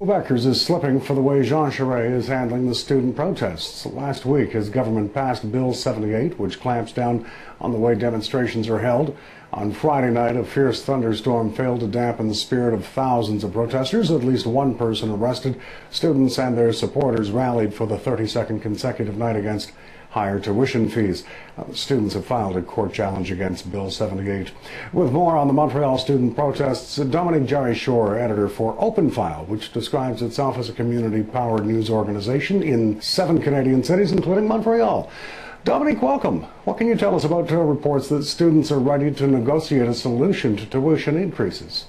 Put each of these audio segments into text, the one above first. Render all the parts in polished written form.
Quebecers is slipping for the way Jean Charest is handling the student protests. Last week, his government passed Bill 78, which clamps down on the way demonstrations are held. On Friday night, a fierce thunderstorm failed to dampen the spirit of thousands of protesters. At least one person arrested. Students and their supporters rallied for the 32nd consecutive night against higher tuition fees. Students have filed a court challenge against Bill 78. With more on the Montreal student protests, Dominique Jarry-Shore, editor for Open File, which describes itself as a community-powered news organization in 7 Canadian cities, including Montreal. Dominique, welcome. What can you tell us about reports that students are ready to negotiate a solution to tuition increases?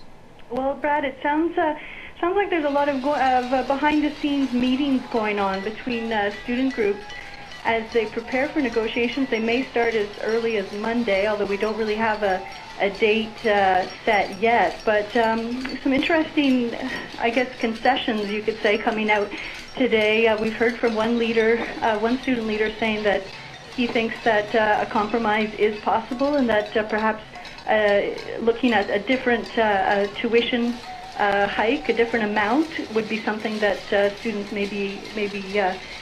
Well, Brad, it sounds like there's a lot of behind-the-scenes meetings going on between student groups as they prepare for negotiations. They may start as early as Monday, although we don't really have a date set yet. But some interesting, I guess, concessions, you could say, coming out today. We've heard from one student leader saying that he thinks that a compromise is possible and that perhaps looking at a different tuition hike, a different amount, would be something that students may be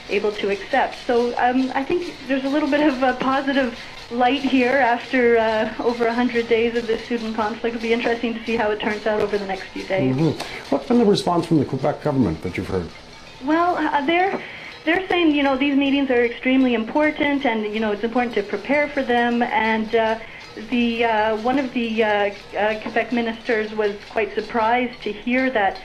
able to accept. So I think there's a little bit of a positive light here after over 100 days of this student conflict. It'll be interesting to see how it turns out over the next few days. What's been the response from the Quebec government that you've heard? Well, they're saying, you know, these meetings are extremely important, and you know, it's important to prepare for them. And one of the Quebec ministers was quite surprised to hear that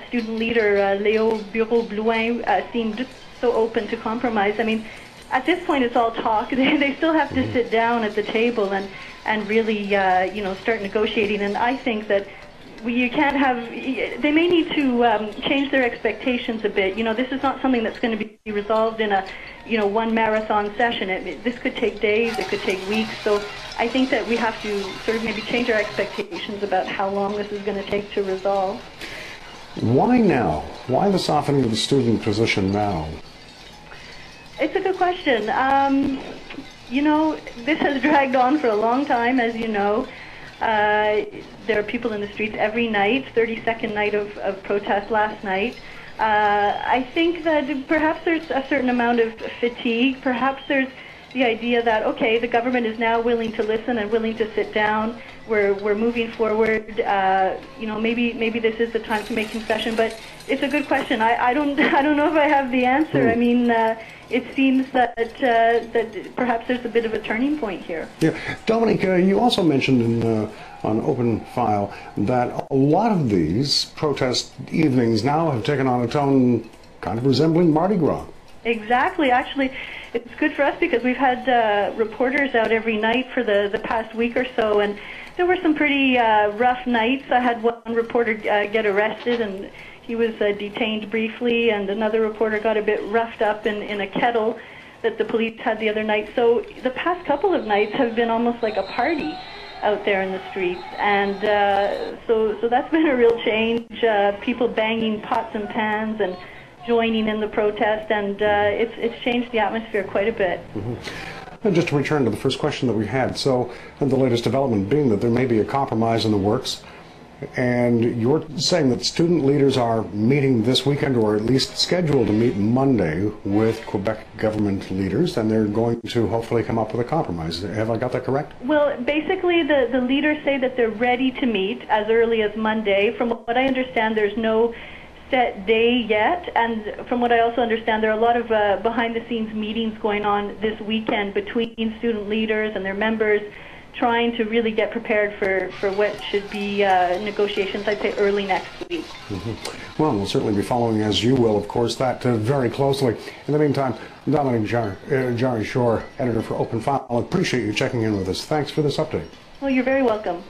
student leader, Léo Bureau-Blouin, seemed so open to compromise. I mean, at this point, it's all talk. They still have to sit down at the table and really, you know, start negotiating. And I think that you can't have. They may need to change their expectations a bit. You know, this is not something that's going to be resolved in a, you know, one marathon session. This could take days. It could take weeks. So I think that we have to sort of maybe change our expectations about how long this is going to take to resolve. Why now? Why the softening of the student position now? It's a good question. You know, this has dragged on for a long time, as you know. There are people in the streets every night, 32nd night of protest last night. I think that perhaps there's a certain amount of fatigue. Perhaps there's the idea that, okay, the government is now willing to listen and willing to sit down. We're moving forward. You know, maybe this is the time to make concession. But it's a good question. I don't know if I have the answer. I mean, it seems that perhaps there's a bit of a turning point here. Yeah, Dominique, you also mentioned on Open File that a lot of these protest evenings now have taken on a tone kind of resembling Mardi Gras. Exactly. Actually, it's good for us because we've had reporters out every night for the past week or so, and there were some pretty rough nights. I had one reporter get arrested, and he was detained briefly, and another reporter got a bit roughed up in a kettle that the police had the other night. So the past couple of nights have been almost like a party out there in the streets, and so that's been a real change. People banging pots and pans and joining in the protest, and it's changed the atmosphere quite a bit. And just to return to the first question that we had, so the latest development being that there may be a compromise in the works, and you're saying that student leaders are meeting this weekend, or at least scheduled to meet Monday with Quebec government leaders, and they're going to hopefully come up with a compromise. Have I got that correct? Well, basically the leaders say that they're ready to meet as early as Monday. From what I understand, there's no set day yet, and from what I also understand, there are a lot of behind-the-scenes meetings going on this weekend between student leaders and their members, trying to really get prepared for what should be negotiations, I'd say, early next week. Well, we'll certainly be following, as you will, of course, that very closely. In the meantime, Dominique Jarry-Shore, editor for Open File, I appreciate you checking in with us. Thanks for this update. Well, you're very welcome.